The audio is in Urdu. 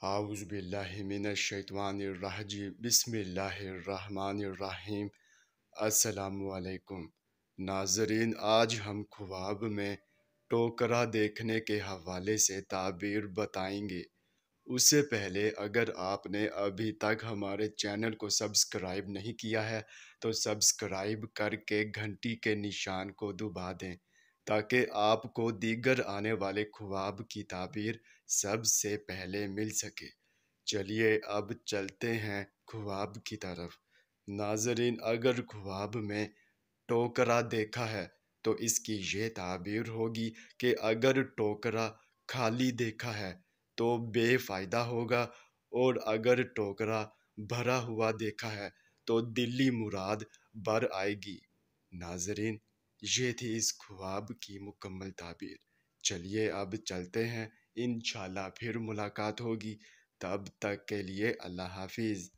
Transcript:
اعوذ باللہ من الشیطان الرجیم بسم اللہ الرحمن الرحیم۔ السلام علیکم ناظرین، آج ہم خواب میں ٹوکرا دیکھنے کے حوالے سے تعبیر بتائیں گے۔ اس سے پہلے اگر آپ نے ابھی تک ہمارے چینل کو سبسکرائب نہیں کیا ہے تو سبسکرائب کر کے گھنٹی کے نشان کو دبا دیں تاکہ آپ کو دیگر آنے والے خواب کی تعبیر سب سے پہلے مل سکے۔ چلیے اب چلتے ہیں خواب کی طرف۔ ناظرین، اگر خواب میں ٹوکرا دیکھا ہے تو اس کی یہ تعبیر ہوگی کہ اگر ٹوکرا خالی دیکھا ہے تو بے فائدہ ہوگا، اور اگر ٹوکرا بھرا ہوا دیکھا ہے تو دلی مراد بر آئے گی۔ ناظرین، یہ تھی اس خواب کی مکمل تعبیر۔ چلیے اب چلتے ہیں، انشاءاللہ پھر ملاقات ہوگی، تب تک کے لیے اللہ حافظ۔